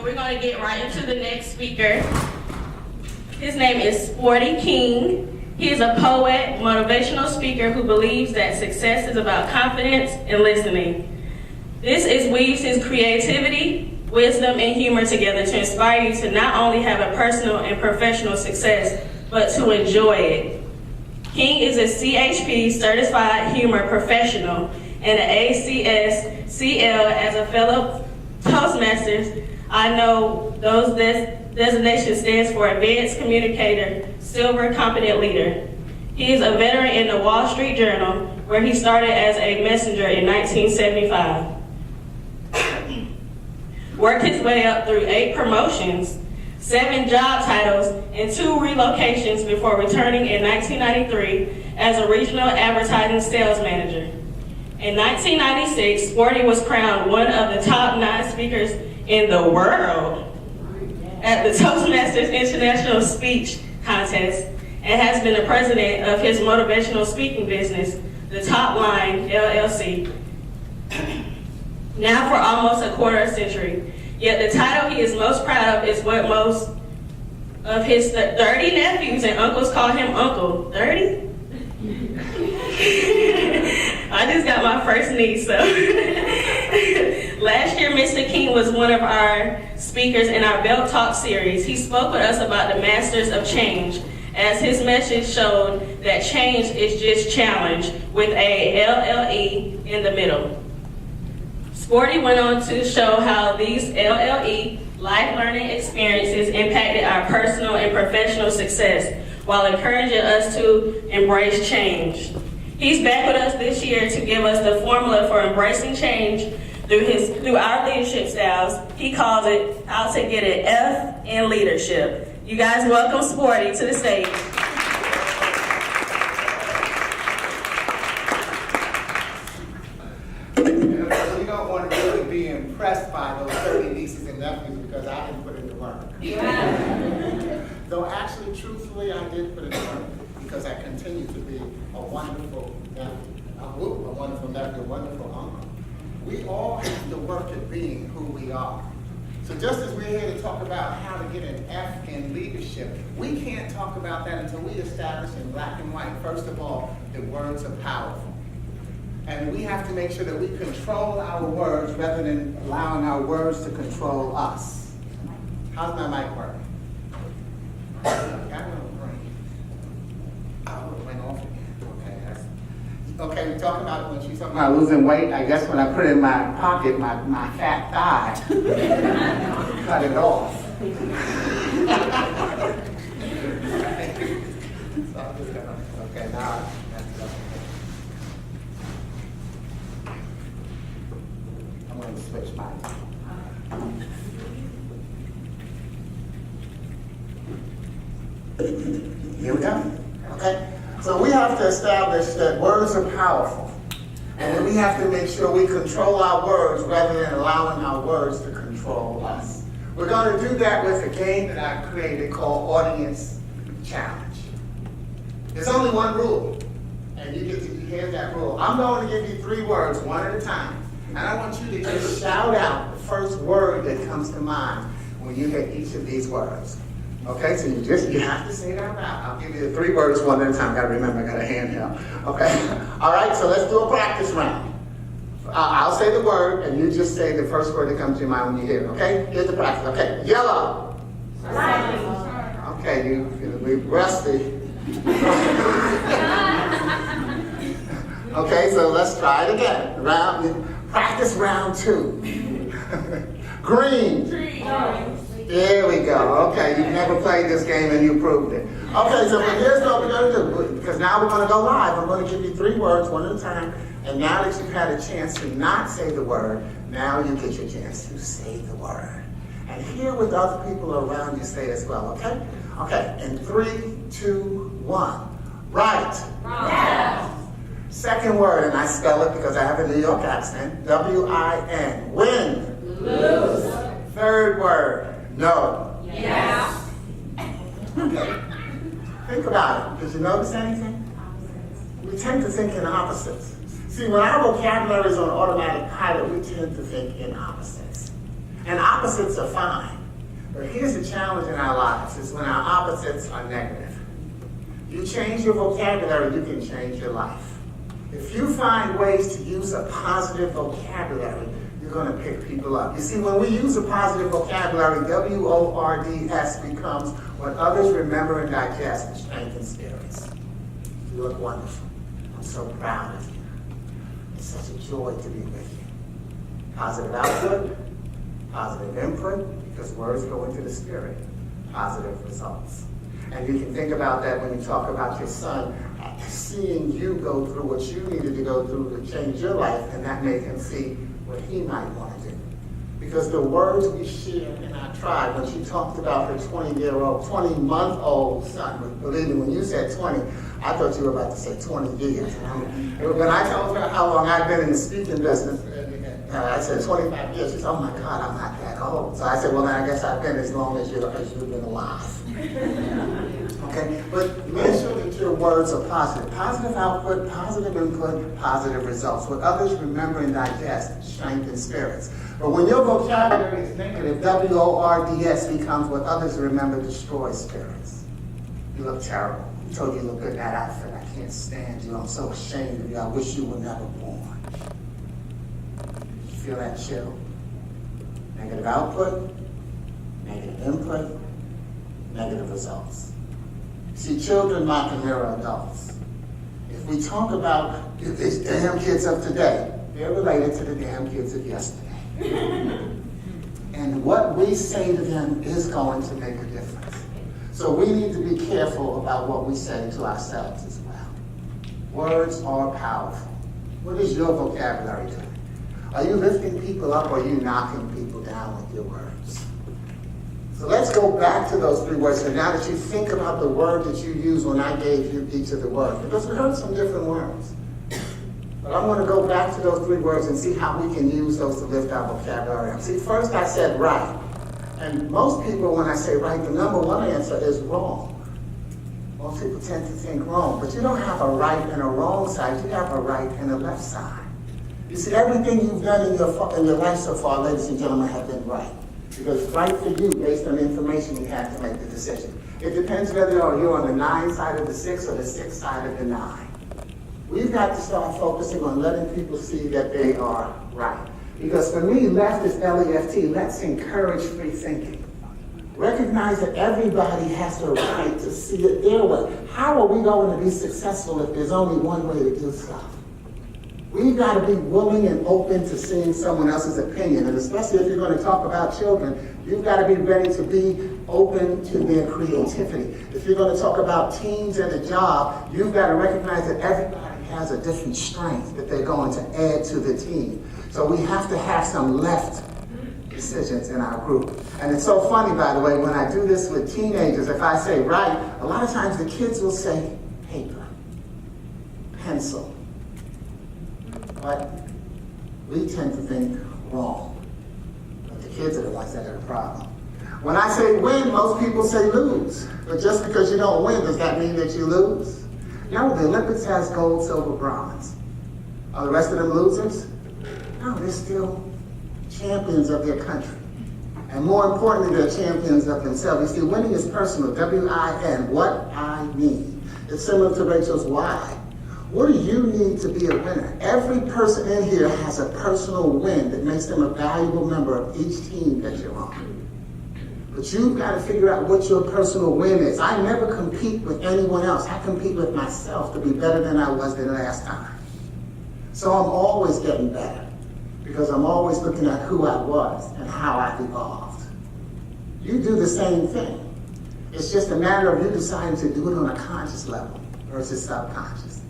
So we're going to get right into the next speaker. His name is Sporty King. He is a poet, motivational speaker who believes that success is about confidence and listening. This weaves his creativity, wisdom, and humor together to inspire you to not only have a personal and professional success, but to enjoy it. King is a CHP certified humor professional and an ACS CL as a fellow Toastmasters. I know those designation stands for Advanced Communicator, Silver Competent Leader. He is a veteran in the Wall Street Journal, where he started as a messenger in 1975. Worked his way up through 8 promotions, 7 job titles, and 2 relocations before returning in 1993 as a regional advertising sales manager. In 1996, Sporty was crowned one of the top 9 speakers in the world at the Toastmasters International Speech Contest and has been the president of his motivational speaking business, The Top Line, LLC, now for almost a quarter century. Yet the title he is most proud of is what most of his 30 nephews and uncles call him Uncle. 30? I just got my first niece, so. Last year, Mr. King was one of our speakers in our BelkTalks series. He spoke with us about the Masters of Change, as his message showed that change is just challenge, with a LLE in the middle. Sporty went on to show how these LLE, life learning experiences, impacted our personal and professional success, while encouraging us to embrace change. He's back with us this year to give us the formula for embracing change through our leadership styles. He calls it how to get an F in leadership. You guys welcome Sporty to the stage. You don't want to really be impressed by those 30 nieces and nephews because I didn't put in the work. Yeah. Though actually, truthfully, I did put in the work because I continue to be a wonderful nephew, a wonderful uncle. We all have to work at being who we are. So just as we're here to talk about how to get an F in leadership, we can't talk about that until we establish in black and white, first of all, that words are powerful. And we have to make sure that we control our words rather than allowing our words to control us. How's my mic working? Okay, we talk about when she's talking about losing weight. I guess when I put it in my pocket, my fat thigh, cut it off. Okay, now I'm going to switch my. Here we go. Okay. So we have to establish that words are powerful. And then we have to make sure we control our words rather than allowing our words to control us. We're going to do that with a game that I created called Audience Challenge. There's only one rule, and you get to hear that rule. I'm going to give you 3 words, one at a time. And I want you to just shout out the first word that comes to mind when you hear each of these words. Okay, so you have to say it out loud. I'll give you the 3 words one at a time. Got to remember, I got a handheld. Okay, all right. So let's do a practice round. I'll say the word, and you just say the first word that comes to your mind when you hear it. Okay, here's the practice. Okay, yellow. Okay, you're rusty. Okay, so let's try it again. Practice round 2. Green. There we go. Okay, you've never played this game and you proved it. Okay, so here's what we're going to do. Because now we're going to go live. I'm going to give you 3 words, one at a time. And now that you've had a chance to not say the word, now you get your chance to say the word. And hear what the other people around you say as well, okay? Okay, in 3, 2, 1. Right. Yes. Second word, and I spell it because I have a New York accent. W-I-N. Win. Lose. Third word. No. Yes. Okay. Think about it. Did you notice anything? We tend to think in opposites. See, when our vocabulary is on automatic pilot, we tend to think in opposites. And opposites are fine. But here's the challenge in our lives, is when our opposites are negative. You change your vocabulary, you can change your life. If you find ways to use a positive vocabulary, you're going to pick people up. You see, when we use a positive vocabulary, WORDS becomes what others remember and digest and strengthen spirits. You look wonderful. I'm so proud of you. It's such a joy to be with you. Positive output, positive input, because words go into the spirit. Positive results. And you can think about that when you talk about your son, seeing you go through what you needed to go through to change your life, and that made him see what he might want to do. Because the words we share in our tribe, when she talked about her 20-month-old son, believe me, when you said 20, I thought you were about to say 20 years. When I told her how long I've been in the speaking business, I said 25 years. She said, oh my God, I'm not that old. So I said, well, then I guess I've been as long as you've been alive. Okay, but make sure that your words are positive. Positive output, positive input, positive results. What others remember and digest, strengthen spirits. But when your vocabulary is negative, WORDS becomes what others remember, destroy spirits. You look terrible. I told you you look good in that outfit. I can't stand you. I'm so ashamed of you. I wish you were never born. You feel that chill? Negative output, negative input, negative results. See, children mock and mirror adults. If we talk about these damn kids of today, they're related to the damn kids of yesterday. And what we say to them is going to make a difference. So we need to be careful about what we say to ourselves as well. Words are powerful. What is your vocabulary doing? Are you lifting people up or are you knocking people down with your words? So let's go back to those three words. And now that you think about the word that you used when I gave you each of the words, because we heard some different words. But I'm going to go back to those three words and see how we can use those to lift our vocabulary up. See, first I said right. And most people, when I say right, the number one answer is wrong. Most people tend to think wrong. But you don't have a right and a wrong side. You have a right and a left side. You see, everything you've done in your life so far, ladies and gentlemen, have been right. Because it's right for you based on the information you have to make the decision. It depends whether you're on the 9 side of the 6 or the 6 side of the 9. We've got to start focusing on letting people see that they are right. Because for me, left is L-E-F-T. Let's encourage free thinking. Recognize that everybody has the right to see it their way. How are we going to be successful if there's only one way to do stuff? We've got to be willing and open to seeing someone else's opinion. And especially if you're going to talk about children, you've got to be ready to be open to their creativity. If you're going to talk about teams and a job, you've got to recognize that everybody has a different strength that they're going to add to the team. So we have to have some left decisions in our group. And it's so funny, by the way, when I do this with teenagers, if I say right, a lot of times the kids will say paper, pencil. But we tend to think wrong. But the kids are the ones that are the problem. When I say win, most people say lose. But just because you don't win, does that mean that you lose? No, the Olympics has gold, silver, bronze. Are the rest of them losers? No, they're still champions of their country. And more importantly, they're champions of themselves. You see, winning is personal, W-I-N, what I mean. It's similar to Rachel's why. What do you need to be a winner? Every person in here has a personal win that makes them a valuable member of each team that you're on. But you've got to figure out what your personal win is. I never compete with anyone else. I compete with myself to be better than I was the last time. So I'm always getting better because I'm always looking at who I was and how I've evolved. You do the same thing. It's just a matter of you deciding to do it on a conscious level versus subconscious.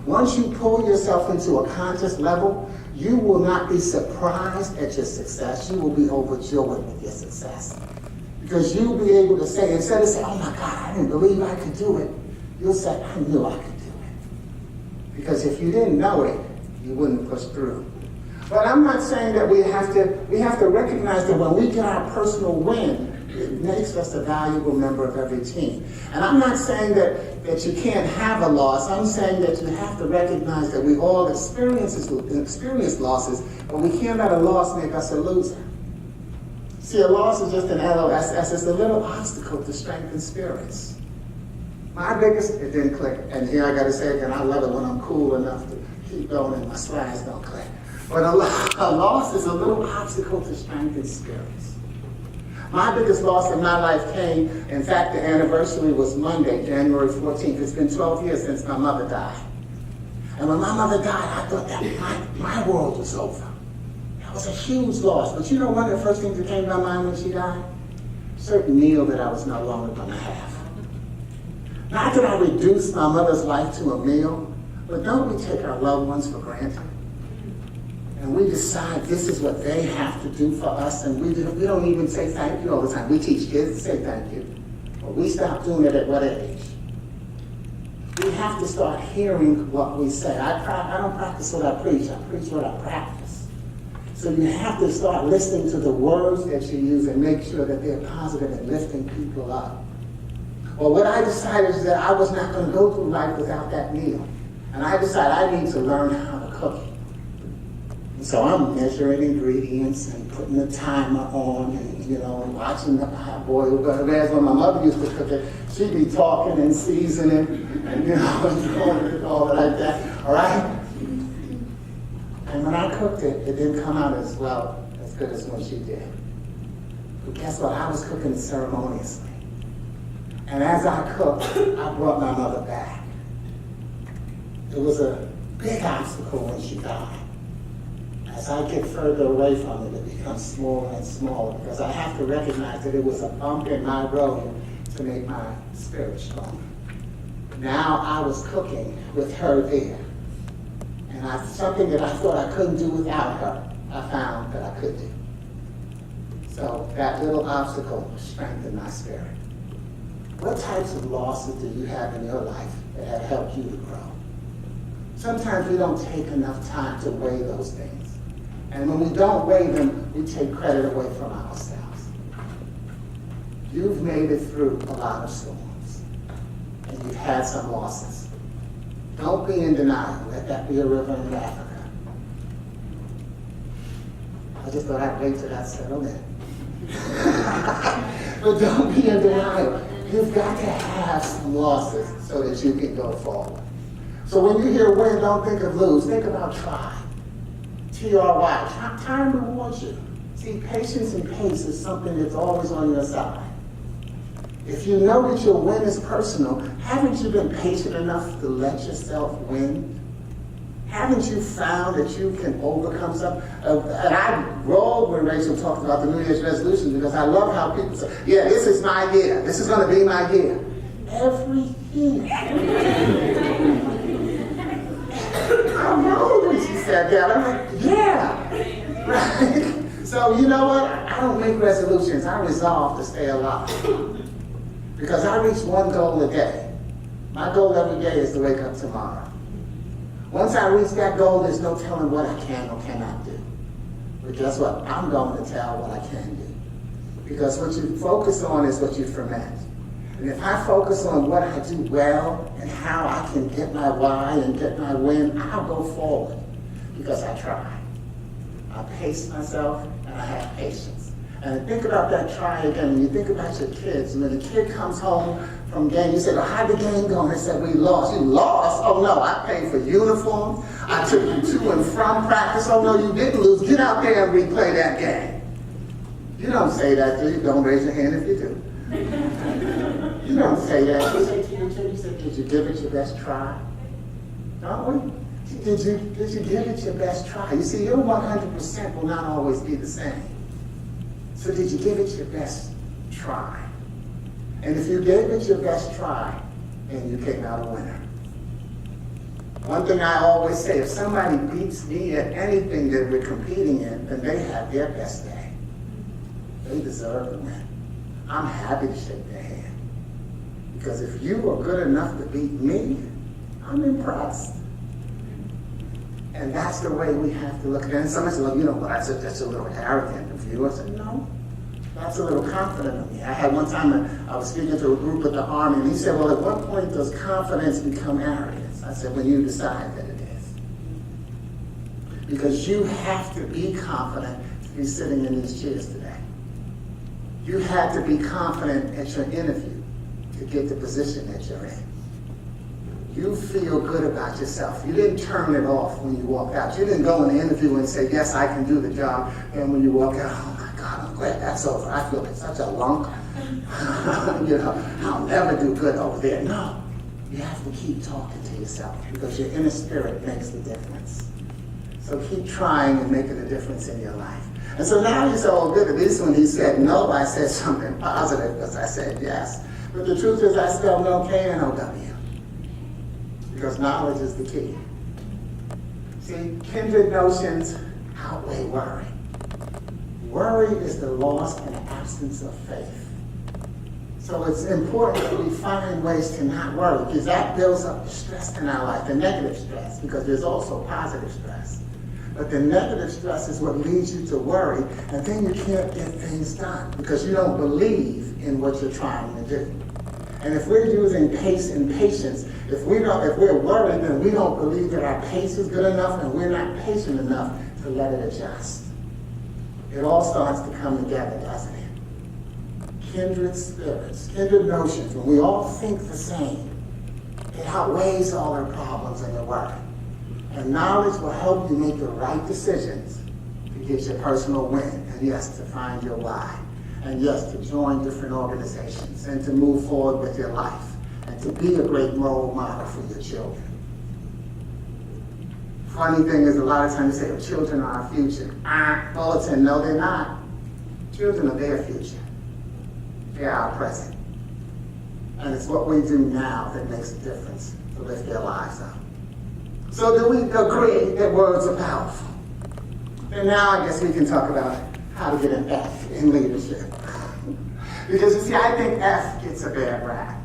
Once you pull yourself into a conscious level, you will not be surprised at your success. You will be overjoyed with your success. Because you'll be able to say, instead of saying, oh my God, I didn't believe I could do it, you'll say, I knew I could do it. Because if you didn't know it, you wouldn't push through. But I'm not saying that we have to recognize that when we get our personal win, it makes us a valuable member of every team. And I'm not saying that you can't have a loss. I'm saying that you have to recognize that we all experience losses, but we can't let a loss make us a loser. See, a loss is just an LOSS. It's a little obstacle to strengthen spirits. My biggest, it didn't click. And here I got to say again, I love it when I'm cool enough to keep going and my slides don't click. But a loss is a little obstacle to strengthen spirits. My biggest loss in my life came, in fact, the anniversary was Monday, January 14th. It's been 12 years since my mother died. And when my mother died, I thought that my world was over. That was a huge loss. But you know one of the first things that came to my mind when she died? A certain meal that I was no longer going to have. Not that I reduced my mother's life to a meal, but don't we take our loved ones for granted? And we decide this is what they have to do for us, and we don't even say thank you all the time. We teach kids to say thank you, but we stop doing it at what age? We have to start hearing what we say. I don't practice what I preach what I practice. So you have to start listening to the words that you use and make sure that they're positive and lifting people up. Well, what I decided is that I was not going to go through life without that meal. And I decided I need to learn how to cook it. And so I'm measuring ingredients and putting the timer on and, watching the pot boil. Whereas when my mother used to cook it, she'd be talking and seasoning and, and all like that, all right? And when I cooked it, it didn't come out as well, as good as when she did. But guess what? I was cooking it ceremoniously. And as I cooked, I brought my mother back. It was a big obstacle when she died. As I get further away from it, it becomes smaller and smaller because I have to recognize that it was a bump in my road to make my spirit stronger. Now I was cooking with her there. And something that I thought I couldn't do without her, I found that I could do. So that little obstacle strengthened my spirit. What types of losses do you have in your life that have helped you to grow? Sometimes we don't take enough time to weigh those things. And when we don't weigh them, we take credit away from ourselves. You've made it through a lot of storms, and you've had some losses. Don't be in denial. Let that be a river in Africa. I just thought I'd wait till that settled in. But don't be in denial. You've got to have some losses so that you can go forward. So when you hear win, don't think of lose. Think about try. T-R-Y. Time rewards you. See, patience and pace is something that's always on your side. If you know that your win is personal, haven't you been patient enough to let yourself win? Haven't you found that you can overcome something? And I rolled when Rachel talked about the New Year's resolutions because I love how people say, yeah, this is my year. This is going to be my year. Every year. I know when she said that. I'm like, yeah. Right? So you know what? I don't make resolutions. I resolve to stay alive. Because I reach one goal a day. My goal every day is to wake up tomorrow. Once I reach that goal, there's no telling what I can or cannot do. But guess what? I'm going to tell what I can do. Because what you focus on is what you ferment. And if I focus on what I do well and how I can get my why and get my win, I'll go forward. Because I try. I pace myself and I have patience. And think about that try again. When you think about your kids, when the kid comes home from game, you say, well, how'd the game go? And they said, we lost. You lost? Oh no, I paid for uniforms. I took you to and from practice. Oh no, you didn't lose. Get out there and replay that game. You don't say that, do you? Don't raise your hand if you do. You don't say that. You say to your kid, you say, did you give it your best try? Don't we? Did you give it your best try? You see, your 100% will not always be the same. So did you give it your best try? And if you gave it your best try, then you came out a winner. One thing I always say, if somebody beats me at anything that we're competing in, then they have their best day. They deserve the win. I'm happy to shake their hand. Because if you are good enough to beat me, I'm impressed. And that's the way we have to look at it. And somebody said, well, you know, that's a little arrogant of you. I said, no, that's a little confident of me. I had one time, I was speaking to a group at the Army, and he said, well, at what point does confidence become arrogance? I said, when you decide that it is. Because you have to be confident to be sitting in these chairs today. You had to be confident at your interview to get the position that you're in. You feel good about yourself. You didn't turn it off when you walked out. You didn't go in the interview and say, yes, I can do the job. And when you walk out, oh my God, I'm glad that's over. I feel like such a lunk. I'll never do good over there. No, you have to keep talking to yourself because your inner spirit makes the difference. So keep trying and making a difference in your life. And so now he's all good. At least when he said no, I said something positive because I said yes. But the truth is I spelled no K-N-O-W. Because knowledge is the key. See, kindred notions outweigh worry. Worry is the loss and absence of faith. So it's important that we find ways to not worry, because that builds up the stress in our life, the negative stress, because there's also positive stress. But the negative stress is what leads you to worry, and then you can't get things done, because you don't believe in what you're trying to do. And if we're using pace and patience, if we're worried, then we don't believe that our pace is good enough, and we're not patient enough to let it adjust. It all starts to come together, doesn't it? Kindred spirits, kindred notions, when we all think the same, it outweighs all our problems and the worry. And knowledge will help you make the right decisions to get your personal win, and yes, to find your why. And yes, to join different organizations and to move forward with your life and to be a great role model for your children. Funny thing is, a lot of times you say, oh, children are our future. Bulletin, no, they're not. Children are their future. They're our present. And it's what we do now that makes a difference to lift their lives up. So do we agree that words are powerful? And now I guess we can talk about how to get an F in leadership. Because you see, I think F gets a bad rap.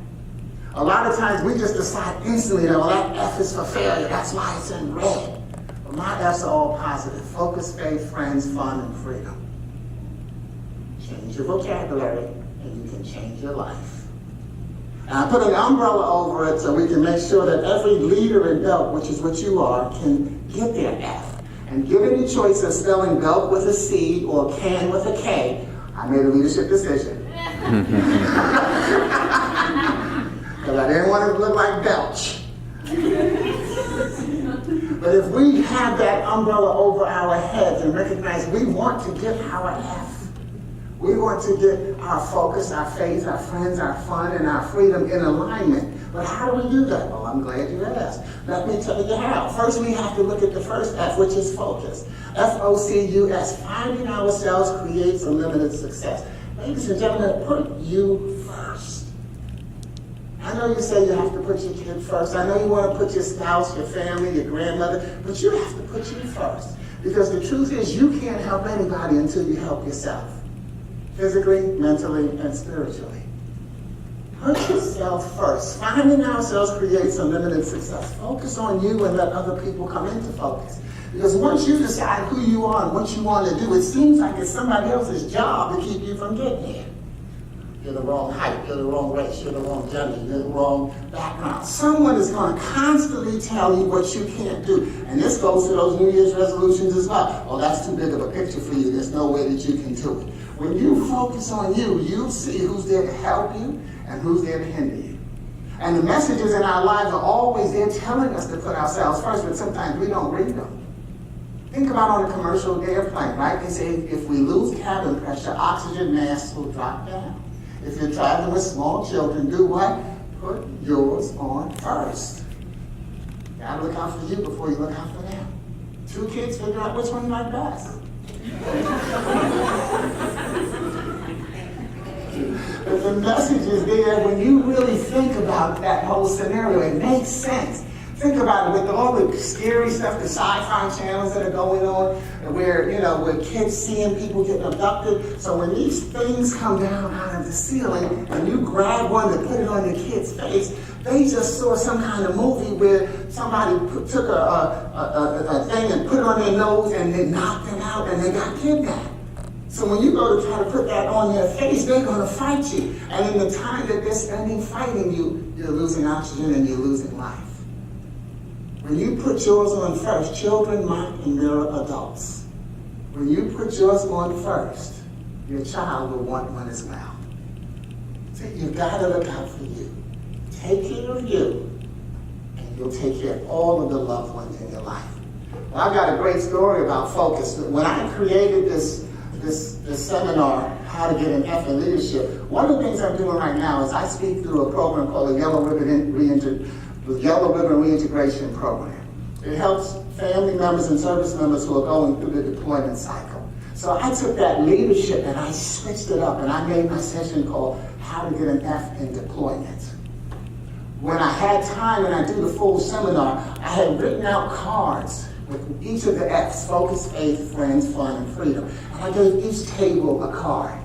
A lot of times we just decide instantly that, well, that F is for failure, that's why it's in red. But my F's are all positive: focus, faith, friends, fun, and freedom. Change your vocabulary, and you can change your life. And I put an umbrella over it so we can make sure that every leader in Belk, which is what you are, can get their F. And given the choice of spelling Belk with a C or can with a K, I made a leadership decision. Because I didn't want it to look like Belch. But if we have that umbrella over our heads and recognize we want to get our F, we want to get our focus, our faith, our friends, our fun, and our freedom in alignment. But how do we do that? Well, I'm glad you asked. Let me tell you how. First, we have to look at the first F, which is focus. F-O-C-U-S. Finding ourselves creates unlimited success. Ladies and gentlemen, put you first. I know you say you have to put your kid first. I know you want to put your spouse, your family, your grandmother, but you have to put you first. Because the truth is, you can't help anybody until you help yourself. Physically, mentally, and spiritually. Put yourself first. Finding ourselves creates unlimited success. Focus on you and let other people come into focus. Because once you decide who you are and what you want to do, it seems like it's somebody else's job to keep you from getting there. You're the wrong height, you're the wrong race, you're the wrong gender, you're the wrong background. Someone is going to constantly tell you what you can't do. And this goes to those New Year's resolutions as well. Oh, that's too big of a picture for you. There's no way that you can do it. When you focus on you, you'll see who's there to help you and who's there to hinder you. And the messages in our lives are always there telling us to put ourselves first, but sometimes we don't read them. Think about on a commercial airplane, right? They say if we lose cabin pressure, oxygen masks will drop down. If you're traveling with small children, do what? Put yours on first. You gotta look out for you before you look out for them. 2 kids, figure out which one you like best. But the message is there when you really think about that whole scenario. It makes sense. Think about it with all the scary stuff, the sci-fi channels that are going on, where, where kids seeing people getting abducted. So when these things come down out of the ceiling and you grab one to put it on your kid's face, they just saw some kind of movie where somebody took a thing and put it on their nose and they knocked them out and they got kidnapped. So when you go to try to put that on their face, they're going to fight you. And in the time that they're spending fighting you, you're losing oxygen and you're losing life. When you put yours on first, children mock and mirror adults. When you put yours on first, your child will want one as well. So you gotta look out for you. Take care of you, and you'll take care of all of the loved ones in your life. Well, I got a great story about focus. When I created this seminar, How to Get an F in Leadership, one of the things I'm doing right now is I speak through a program called the Yellow Ribbon Reintegration Program. It helps family members and service members who are going through the deployment cycle. So I took that leadership and I switched it up and I made my session called How to Get an F in Deployment. When I had time and I do the full seminar, I had written out cards with each of the F's: focus, faith, friends, fun, and freedom. And I gave each table a card.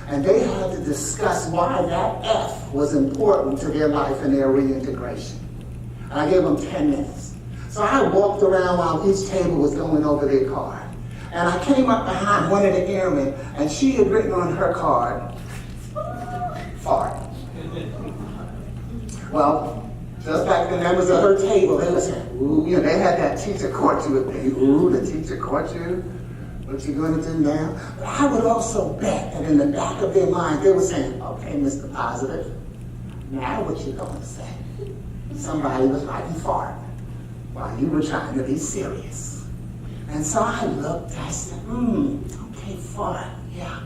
And they had to discuss why that F was important to their life and their reintegration. And I gave them 10 minutes. So I walked around while each table was going over their card. And I came up behind one of the airmen, and she had written on her card, fart. Well, just like the members of her table, they were saying, ooh, you know, they had that teacher caught you thing. Ooh, the teacher caught you. What you gonna do now? But I would also bet that in the back of their mind, they were saying, okay, Mr. Positive, now what you gonna say? Somebody was writing fart while you were trying to be serious. And so I looked, I said, okay, fart, yeah.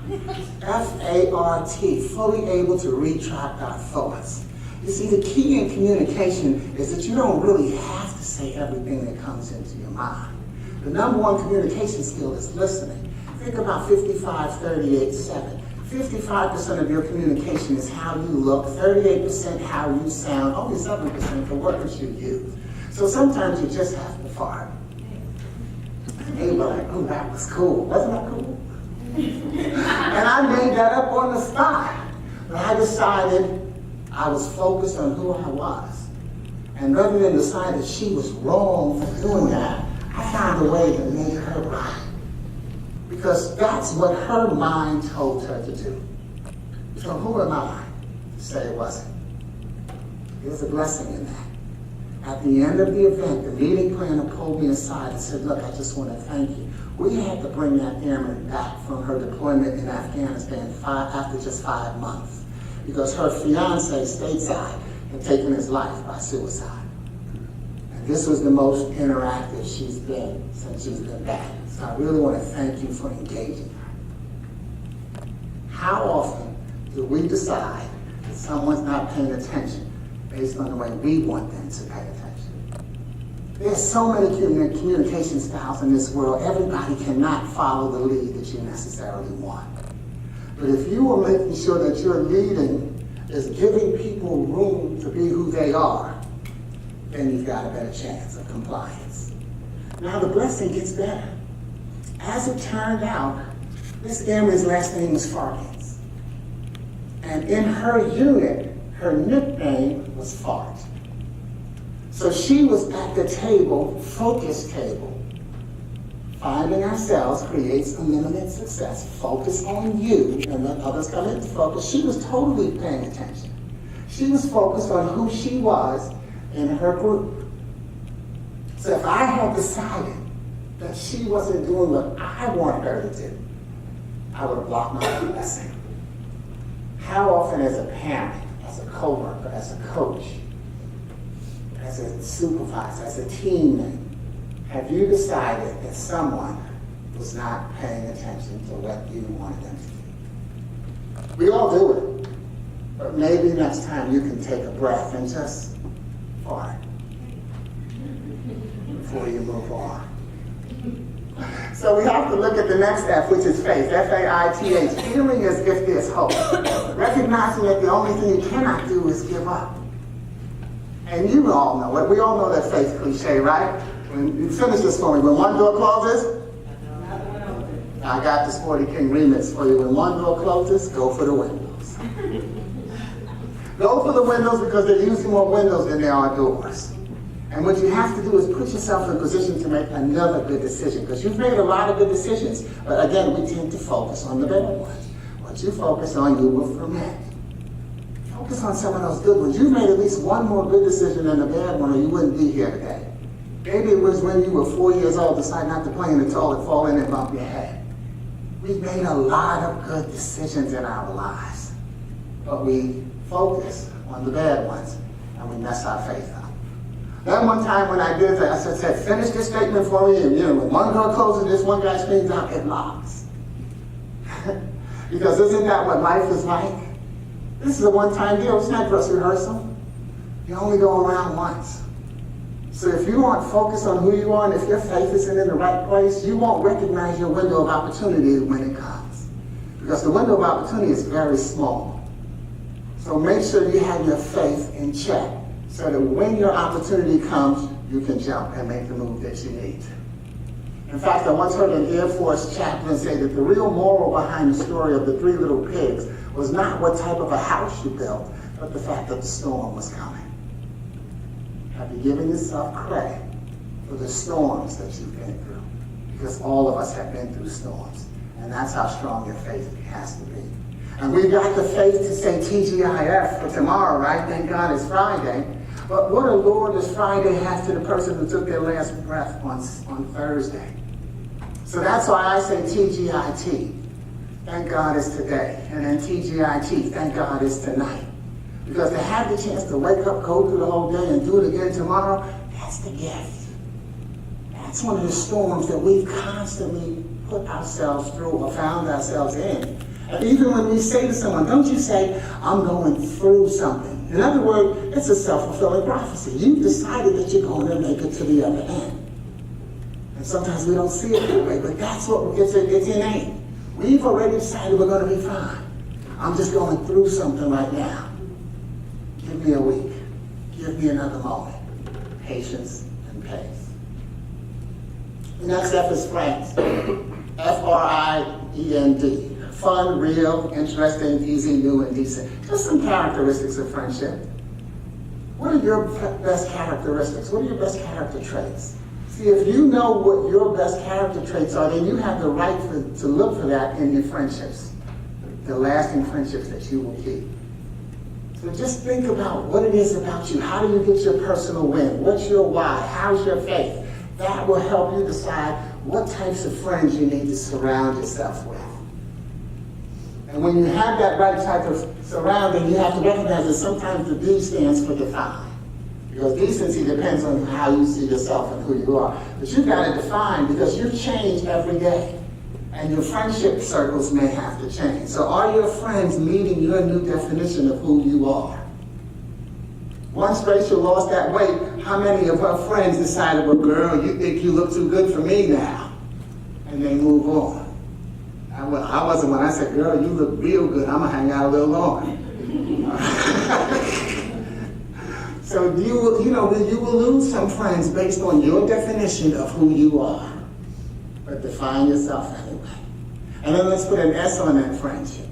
F-A-R-T, fully able to retract our thoughts. You see, the key in communication is that you don't really have to say everything that comes into your mind. The number one communication skill is listening. Think about 55-38-7. 55% of your communication is how you look, 38% how you sound, only 7% the words you use. So sometimes you just have to fart. And they were like, oh, that was cool. Wasn't that cool? And I made that up on the spot. But I decided I was focused on who I was. And rather than decide that she was wrong for doing that, I found a way to make her right. Because that's what her mind told her to do. So who am I to say it wasn't? There's a blessing in that. At the end of the event, the meeting planner pulled me aside and said, look, I just want to thank you. We had to bring that airman back from her deployment in Afghanistan after just 5 months because her fiance stateside had taken his life by suicide. And this was the most interactive she's been since she's been back. So I really want to thank you for engaging her. How often do we decide that someone's not paying attention based on the way we want them to pay attention? There's so many communication styles in this world. Everybody cannot follow the lead that you necessarily want. But if you are making sure that your leading is giving people room to be who they are, then you've got a better chance of compliance. Now the blessing gets better. As it turned out, this airman's last name was Farkins. And in her unit, her nickname was Fart. So she was at the table, focus table. Finding ourselves creates unlimited success. Focus on you and let others come into focus. She was totally paying attention. She was focused on who she was in her group. So if I had decided that she wasn't doing what I want her to do, I would have blocked my blessing. How often as a parent, as a coworker, as a coach, as a supervisor, as a teammate, have you decided that someone was not paying attention to what you wanted them to do? We all do it, but maybe next time you can take a breath and just fart before you move on. So we have to look at the next F, which is faith, F-A-I-T-H, feeling as if there's hope. Recognizing that the only thing you cannot do is give up. And you all know it. We all know that faith cliche, right? When you finish this for me, when one door closes, I got the Sporty King remix for you. When one door closes, go for the windows. Go for the windows because they're using more windows than there are doors. And what you have to do is put yourself in a position to make another good decision. Because you've made a lot of good decisions, but again, we tend to focus on the bad ones. What you focus on, you will ferment. Focus on some of those good ones. You've made at least one more good decision than the bad one, or you wouldn't be here today. Maybe it was when you were 4 years old, decide not to play in the toilet, fall in and bump your head. We've made a lot of good decisions in our lives, but we focus on the bad ones and we mess our faith up. That one time when I did that, I said, finish this statement for me, and when one door closes, this one guy screams out, it locks. Because isn't that what life is like? This is a one-time deal. It's not dress rehearsal. You only go around once. So if you aren't focused on who you are, and if your faith isn't in the right place, you won't recognize your window of opportunity when it comes. Because the window of opportunity is very small. So make sure you have your faith in check, so that when your opportunity comes, you can jump and make the move that you need. In fact, I once heard an Air Force chaplain say that the real moral behind the story of the 3 little pigs was not what type of a house you built, but the fact that the storm was coming. Have you given yourself credit for the storms that you've been through? Because all of us have been through storms, and that's how strong your faith has to be. And we've got the faith to say TGIF for tomorrow, right? Thank God it's Friday. But what a Lord does Friday have to the person who took their last breath on Thursday? So that's why I say TGIT, thank God it's today. And then TGIT, thank God it's tonight. Because to have the chance to wake up, go through the whole day, and do it again tomorrow, that's the gift. That's one of the storms that we've constantly put ourselves through or found ourselves in. And even when we say to someone, don't you say, I'm going through something. In other words, it's a self-fulfilling prophecy. You've decided that you're going to make it to the other end. And sometimes we don't see it that way, but that's what it's innate. We've already decided we're going to be fine. I'm just going through something right now. Give me a week. Give me another moment. Patience and pace. The next F is friends. F-R-I-E-N-D. Fun, real, interesting, easy, new, and decent. Just some characteristics of friendship. What are your best characteristics? What are your best character traits? See, if you know what your best character traits are, then you have the right to look for that in your friendships, the lasting friendships that you will keep. So just think about what it is about you. How do you get your personal win? What's your why? How's your faith? That will help you decide what types of friends you need to surround yourself with. And when you have that right type of surrounding, you have to recognize that sometimes the D stands for define. Because decency depends on how you see yourself and who you are. But you've got to define, because you change every day. And your friendship circles may have to change. So are your friends meeting your new definition of who you are? Once Rachel lost that weight, how many of her friends decided, well, girl, you think you look too good for me now? And they move on. I wasn't when I said, girl, you look real good. I'm going to hang out a little longer. So you will lose some friends based on your definition of who you are. But define yourself anyway. And then let's put an S on that friendship.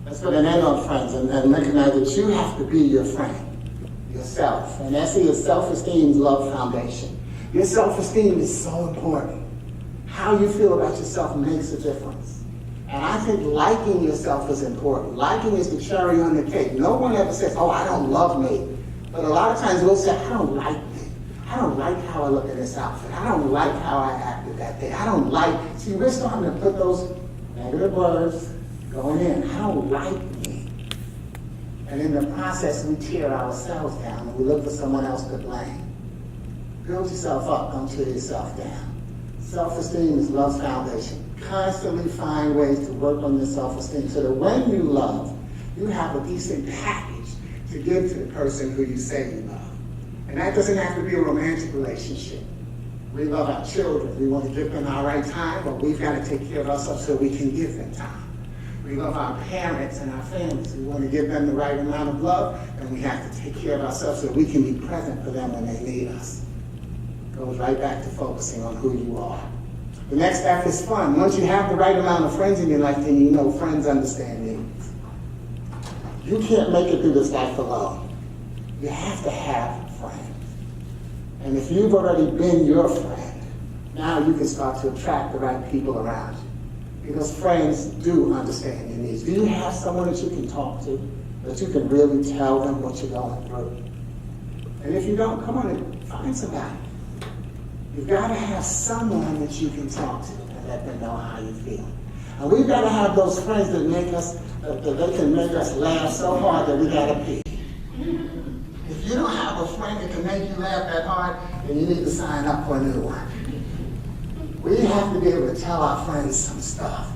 Let's put an N on friends and recognize that you have to be your friend, yourself. And S is self-esteem's love foundation. Your self-esteem is so important. How you feel about yourself makes a difference. And I think liking yourself is important. Liking is the cherry on the cake. No one ever says, oh, I don't love me. But a lot of times we'll say, I don't like me. I don't like how I look in this outfit. I don't like how I acted that day. I don't like. See, we're starting to put those negative words going in. I don't like me. And in the process, we tear ourselves down and we look for someone else to blame. Build yourself up, don't tear yourself down. Self-esteem is love's foundation. Constantly find ways to work on your self-esteem so that when you love, you have a decent package to give to the person who you say you love. And that doesn't have to be a romantic relationship. We love our children. We want to give them our right time, but we've got to take care of ourselves so we can give them time. We love our parents and our families. We want to give them the right amount of love, and we have to take care of ourselves so we can be present for them when they need us. Goes right back to focusing on who you are. The next F is fun. Once you have the right amount of friends in your life, then you know friends understand needs. You can't make it through this life alone. You have to have friends. And if you've already been your friend, now you can start to attract the right people around you. Because friends do understand your needs. Do you have someone that you can talk to, that you can really tell them what you're going through? And if you don't, come on and find somebody. You've got to have someone that you can talk to and let them know how you feel. And we've got to have those friends that make us, that they can make us laugh so hard that we got to pee. If you don't have a friend that can make you laugh that hard, then you need to sign up for a new one. We have to be able to tell our friends some stuff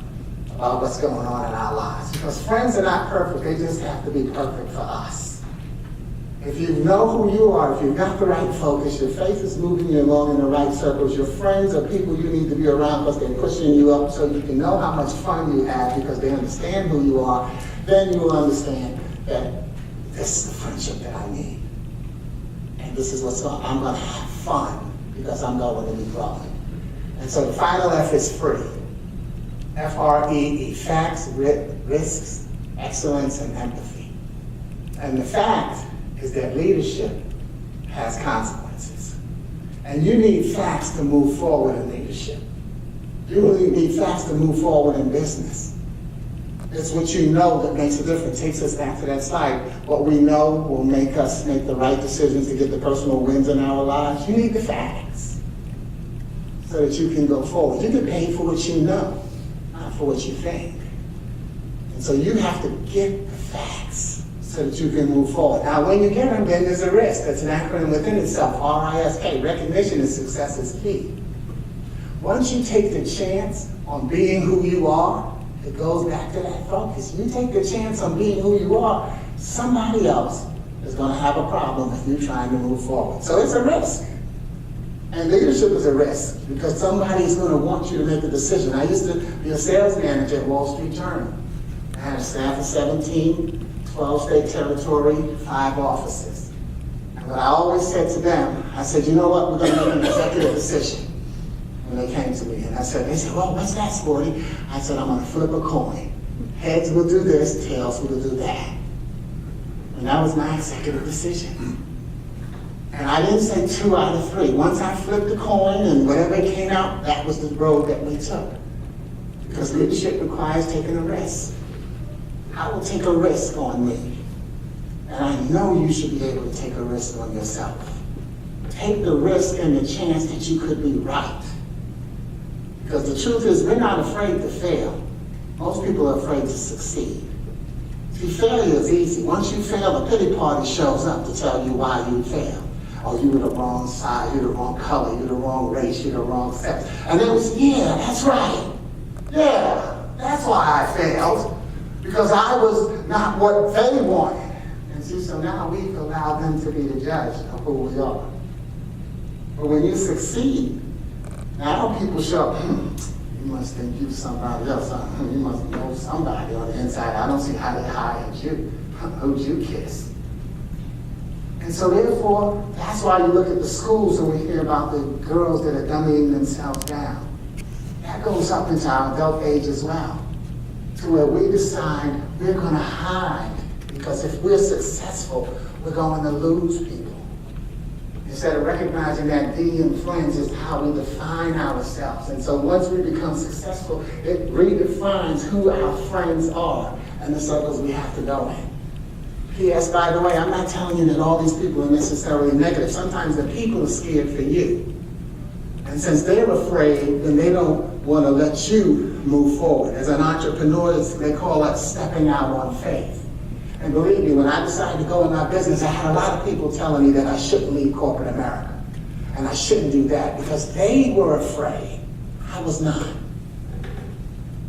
about what's going on in our lives. Because friends are not perfect, they just have to be perfect for us. If you know who you are, if you've got the right focus, your faith is moving you along in the right circles, your friends are people you need to be around because they're pushing you up so you can know how much fun you have because they understand who you are, then you will understand that this is the friendship that I need. And this is I'm going to have fun because I'm going to be growing. And so the final F is free. F-R-E-E, facts, risks, excellence, and empathy. And the fact is that leadership has consequences. And you need facts to move forward in leadership. You really need facts to move forward in business. It's what you know that makes a difference. Takes us back to that slide. What we know will make us make the right decisions to get the personal wins in our lives. You need the facts so that you can go forward. You get paid for what you know, not for what you think. And so you have to get the facts so that you can move forward. Now, when you get them, then there's a risk. That's an acronym within itself, R-I-S-K. Recognition of success is key. Once you take the chance on being who you are, it goes back to that focus. You take the chance on being who you are, somebody else is going to have a problem with you trying to move forward. So it's a risk. And leadership is a risk because somebody's going to want you to make a decision. I used to be a sales manager at Wall Street Journal. I had a staff of 17, 12 state territory, 5 offices. And what I always said to them, I said, you know what, we're going to make an executive decision. When they came to me, and they said, well, what's that, Sporty? I said, I'm going to flip a coin. Heads will do this, tails will do that. And that was my executive decision. And I didn't say 2 out of 3. Once I flipped the coin and whatever came out, that was the road that we took. Because leadership requires taking a risk. I will take a risk on me. And I know you should be able to take a risk on yourself. Take the risk and the chance that you could be right. Because the truth is, we're not afraid to fail. Most people are afraid to succeed. See, failure is easy. Once you fail, the pity party shows up to tell you why you failed. Oh, you were the wrong size, you're the wrong color, you're the wrong race, you're the wrong sex. And it was, yeah, that's right. Yeah, that's why I failed. Because I was not what they wanted. And see, so now we've allowed them to be the judge of who we are. But when you succeed, now people show up, you must think you're somebody else. You must know somebody on the inside. I don't see how they hired you. Who'd you kiss? And so therefore, that's why you look at the schools and we hear about the girls that are dumbing themselves down. That goes up into our adult age as well, to where we decide we're going to hide, because if we're successful, we're going to lose people. Instead of recognizing that being friends is how we define ourselves. And so once we become successful, it redefines who our friends are and the circles we have to go in. P.S. by the way, I'm not telling you that all these people are necessarily negative. Sometimes the people are scared for you. And since they're afraid, then they don't want to let you move forward. As an entrepreneur, they call that stepping out on faith. And believe me, when I decided to go in my business, I had a lot of people telling me that I shouldn't leave corporate America. And I shouldn't do that because they were afraid. I was not.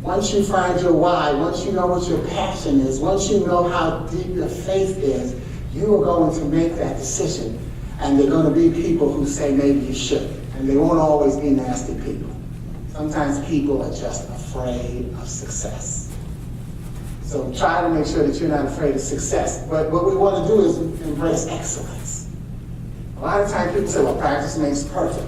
Once you find your why, once you know what your passion is, once you know how deep your faith is, you are going to make that decision. And there are going to be people who say maybe you shouldn't. And they won't always be nasty people. Sometimes people are just afraid of success. So try to make sure that you're not afraid of success. But what we want to do is embrace excellence. A lot of times people say, well, practice makes perfect.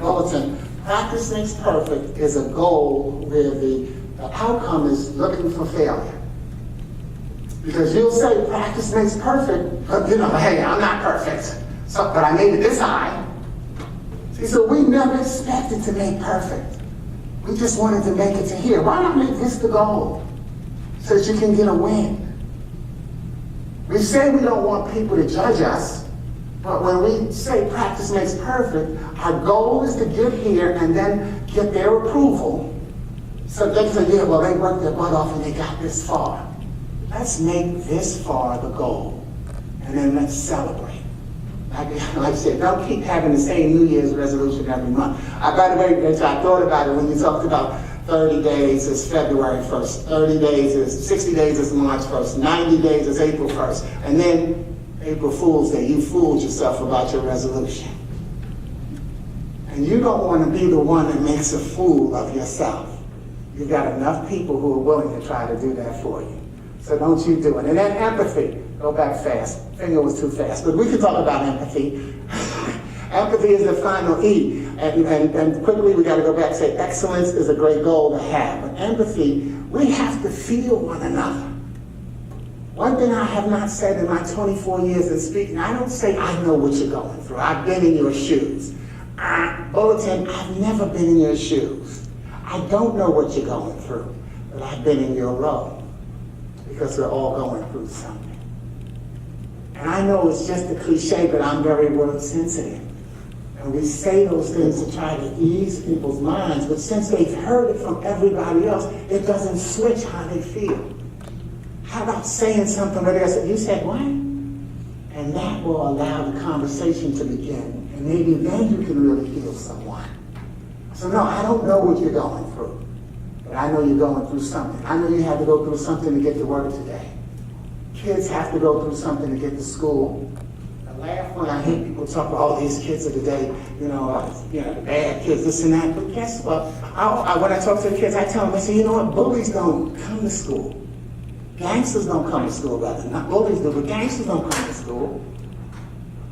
Well, listen, practice makes perfect is a goal where the outcome is looking for failure. Because you'll say practice makes perfect, but hey, I'm not perfect. So, but I made it this high. See, so we never expected to make perfect. We just wanted to make it to here. Why not make this the goal? So that you can get a win. We say we don't want people to judge us, but when we say practice makes perfect, our goal is to get here and then get their approval So they say, yeah, well, they worked their butt off and they got this far. Let's make this far the goal, and then let's celebrate. Like I said, don't keep having the same New Year's resolution every month. By the way, I thought about it when you talked about 30 days is February 1st, 60 days is March 1st, 90 days is April 1st, and then April Fool's Day, you fooled yourself about your resolution. And you don't want to be the one that makes a fool of yourself. You've got enough people who are willing to try to do that for you. So don't you do it. And then empathy. Go back fast. Finger was too fast. But we can talk about empathy. Empathy is the final E. And quickly we got to go back and say excellence is a great goal to have. But empathy, we have to feel one another. One thing I have not said in my 24 years in speaking, I don't say I know what you're going through. I've been in your shoes. Bulletin, I've never been in your shoes. I don't know what you're going through, but I've been in your role because we're all going through something. And I know it's just a cliche, but I'm very word sensitive. And we say those things to try to ease people's minds, but since they've heard it from everybody else, it doesn't switch how they feel. How about saying something where they say, you said what? And that will allow the conversation to begin. And maybe then you can really heal someone. So no, I don't know what you're going through, but I know you're going through something. I know you had to go through something to get to work today. Kids have to go through something to get to school. I laugh when I hear people talk about all these kids of today, the bad kids, this and that. But guess what? When I talk to the kids, I tell them, I say, you know what? Bullies don't come to school. Gangsters don't come to school, rather. Not bullies do, but gangsters don't come to school.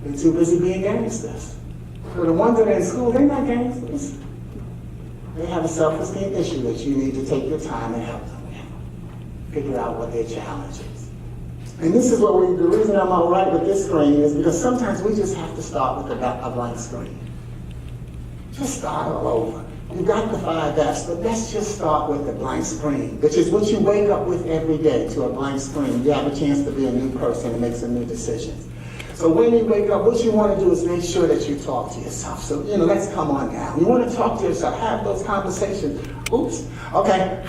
They're too busy being gangsters. So the ones that are in school, they're not gangsters. They have a self-esteem issue that you need to take your time and help them with. Figure out what their challenge is. And this is what the reason I'm all right with this screen is because sometimes we just have to start with a blank screen. Just start all over. You got the 5 F's, but let's just start with the blank screen, which is what you wake up with every day, to a blank screen. You have a chance to be a new person and make some new decisions. So when you wake up, what you want to do is make sure that you talk to yourself. So, let's come on down. You want to talk to yourself, have those conversations. Oops, okay.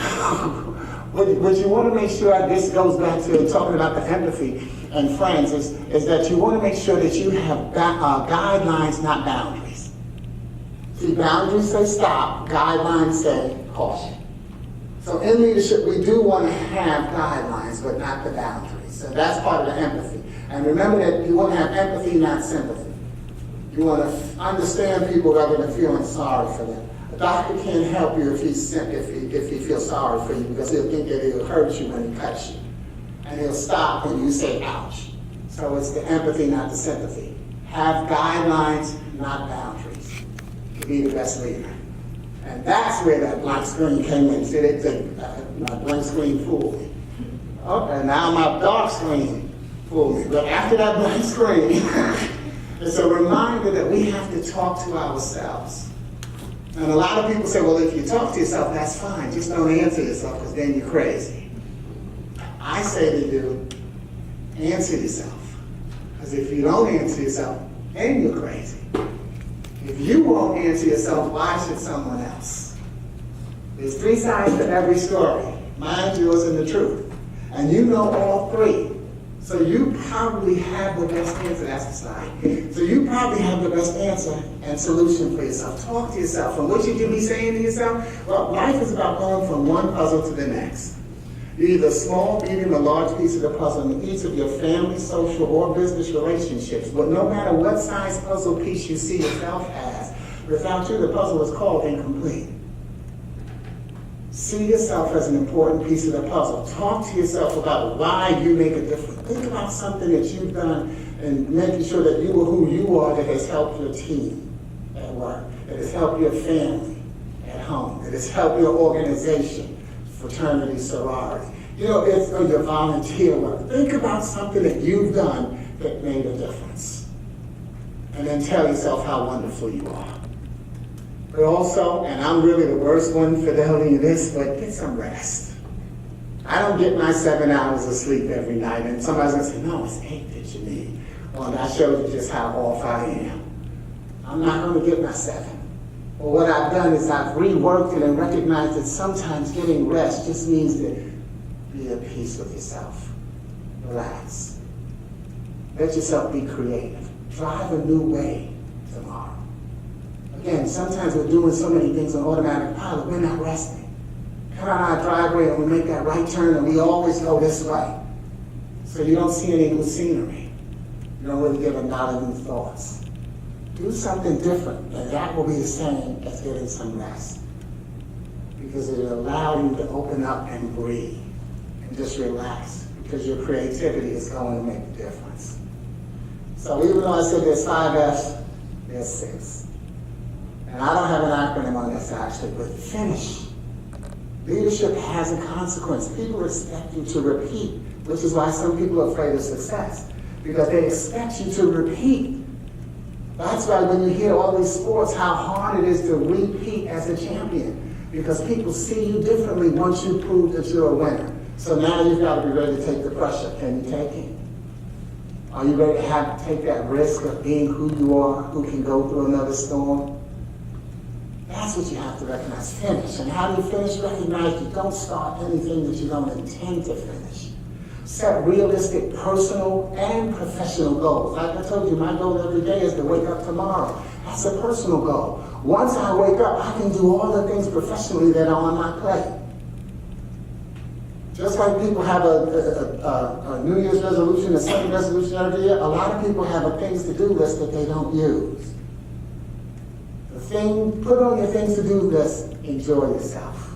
What you want to make sure, this goes back to talking about the empathy and friends, is that you want to make sure that you have guidelines, not boundaries. See, boundaries say stop, guidelines say caution. So in leadership, we do want to have guidelines, but not the boundaries. So that's part of the empathy. And remember that you want to have empathy, not sympathy. You want to understand people rather than feeling sorry for them. A doctor can't help you if he feels sorry for you, because he'll think that he'll hurt you when he cuts you. And he'll stop when you say ouch. So it's the empathy, not the sympathy. Have guidelines, not boundaries, to be the best leader. And that's where that blank screen came in. See, they think my blank screen fooled me. Okay, now my dark screen fooled me. But after that blank screen, it's a reminder that we have to talk to ourselves. And a lot of people say, well, if you talk to yourself, that's fine. Just don't answer yourself, because then you're crazy. I say to you, answer yourself. Because if you don't answer yourself, then you're crazy. If you won't answer yourself, why should someone else? There's 3 sides to every story. Mine, yours, and the truth. And you know all 3. So you probably have the best answer. That's the side. So you probably have the best answer and solution for yourself. Talk to yourself. And what should you be saying to yourself? Well, life is about going from one puzzle to the next. You're either a small, medium, or large piece of the puzzle in each of your family, social, or business relationships. But no matter what size puzzle piece you see yourself as, without you, the puzzle is called incomplete. See yourself as an important piece of the puzzle. Talk to yourself about why you make a difference. Think about something that you've done and making sure that you are who you are, that has helped your team at work, that has helped your family at home, that has helped your organization, fraternity, sorority. It's your volunteer work. Think about something that you've done that made a difference. And then tell yourself how wonderful you are. But also, and I'm really the worst one for telling you this, but get some rest. I don't get my 7 hours of sleep every night, and somebody's going to say, no, it's 8 that you need. Well, that shows you just how off I am. I'm not going to get my 7. Well, what I've done is I've reworked it and recognized that sometimes getting rest just means to be at peace with yourself. Relax. Let yourself be creative. Drive a new way tomorrow. Again, sometimes we're doing so many things on automatic pilot, we're not resting. Come out our driveway and we make that right turn and we always go this way. So you don't see any new scenery. You don't really get a lot of new thoughts. Do something different, and that will be the same as getting some rest. Because it will allow you to open up and breathe and just relax, because your creativity is going to make a difference. So even though I said there's 5 F's, there's 6. And I don't have an acronym on this actually, but finish. Leadership has a consequence. People expect you to repeat, which is why some people are afraid of success, because they expect you to repeat. That's why when you hear all these sports, how hard it is to repeat as a champion, because people see you differently once you prove that you're a winner. So now you've got to be ready to take the pressure. Can you take it? Are you ready to take that risk of being who you are, who can go through another storm? That's what you have to recognize. Finish. And how do you finish? Recognize you don't start anything that you don't intend to finish. Set realistic personal and professional goals. Like I told you, my goal every day is to wake up tomorrow. That's a personal goal. Once I wake up, I can do all the things professionally that are on my plate. Just like people have a New Year's resolution, a second resolution every year, a lot of people have a things to do list that they don't use. Put on your things to do list, enjoy yourself.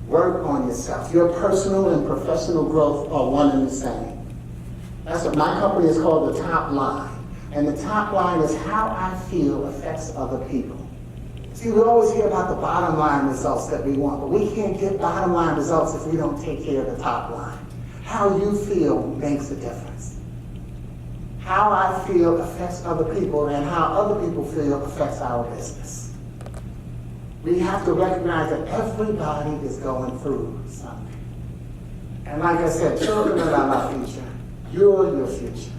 Work on yourself. Your personal and professional growth are one and the same. That's what my company is called, the top line. And the top line is how I feel affects other people. See, we always hear about the bottom line results that we want, but we can't get bottom line results if we don't take care of the top line. How you feel makes a difference. How I feel affects other people, and how other people feel affects our business. We have to recognize that everybody is going through something. And like I said, children are our future. You're your future.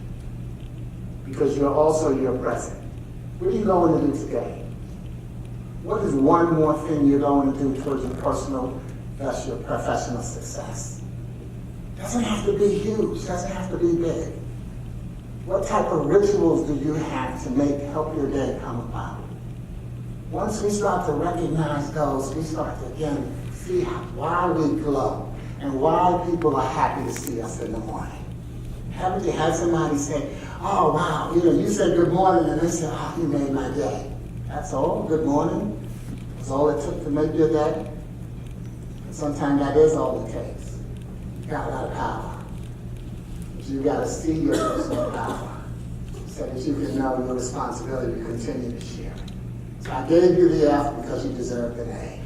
Because you're also your present. What are you going to do today? What is one more thing you're going to do towards your personal, that's your professional success? Doesn't have to be huge, doesn't have to be big. What type of rituals do you have to help your day come about? Once we start to recognize those, we start to again see why we glow and why people are happy to see us in the morning. Haven't you had somebody say, oh wow, you said good morning, and they said, oh, you made my day. That's all, good morning. That's all it took to make your day. And sometimes that is all it takes. You got a lot of power. But you got to see your personal power so that you can know your responsibility to continue to share it. So I gave you the F because you deserved an A.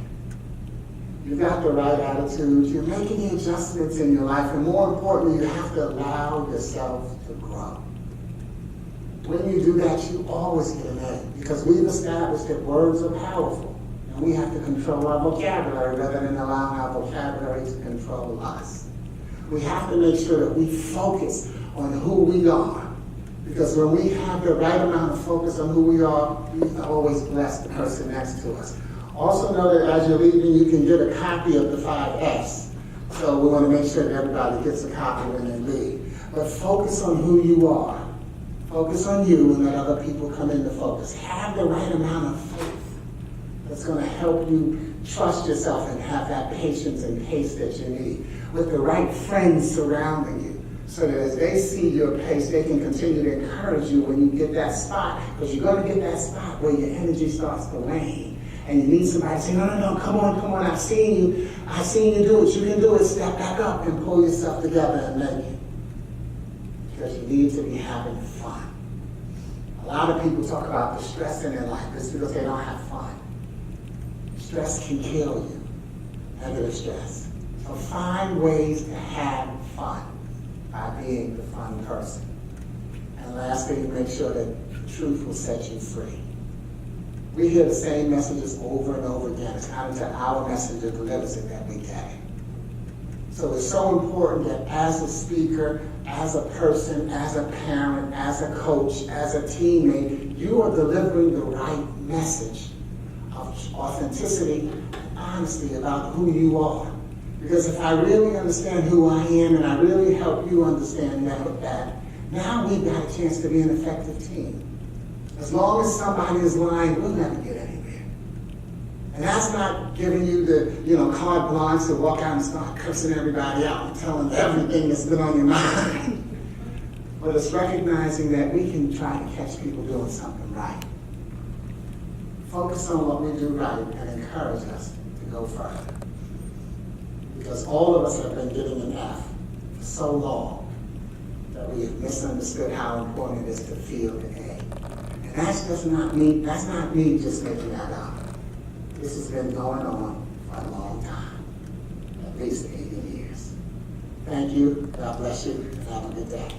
You've got the right attitude. You're making the adjustments in your life. And more importantly, you have to allow yourself to grow. When you do that, you always get an A, because we've established that words are powerful. And we have to control our vocabulary rather than allowing our vocabulary to control us. We have to make sure that we focus on who we are. Because when we have the right amount of focus on who we are, we always bless the person next to us. Also know that as you're leaving, you can get a copy of the 5 F's. So we want to make sure that everybody gets a copy when they leave. But focus on who you are. Focus on you and let other people come into focus. Have the right amount of faith that's going to help you trust yourself and have that patience and pace that you need. With the right friends surrounding you, so that as they see your pace, they can continue to encourage you when you get that spot, because you're going to get that spot where your energy starts to wane. And you need somebody to say, no, come on, I've seen you do it, you can do it, step back up and pull yourself together and make it. Because you need to be having fun. A lot of people talk about the stress in their life, it's because they don't have fun. Stress can kill you, negative stress. So find ways to have fun by being the fun person. And lastly, make sure that the truth will set you free. We hear the same messages over and over again. It's not until our messenger delivers it that we get it. So it's so important that as a speaker, as a person, as a parent, as a coach, as a teammate, you are delivering the right message authenticity, honesty about who you are. Because if I really understand who I am and I really help you understand that, now we've got a chance to be an effective team. As long as somebody is lying, we'll never get anywhere. And that's not giving you the carte blanche to walk out and start cursing everybody out and telling them everything that's been on your mind. But it's recognizing that we can try to catch people doing something right. Focus on what we do right and encourage us to go further. Because all of us have been getting an F for so long that we have misunderstood how important it is to feel the A. And that's just not me, that's not me just making that up. This has been going on for a long time, at least 80 years. Thank you, God bless you, and have a good day.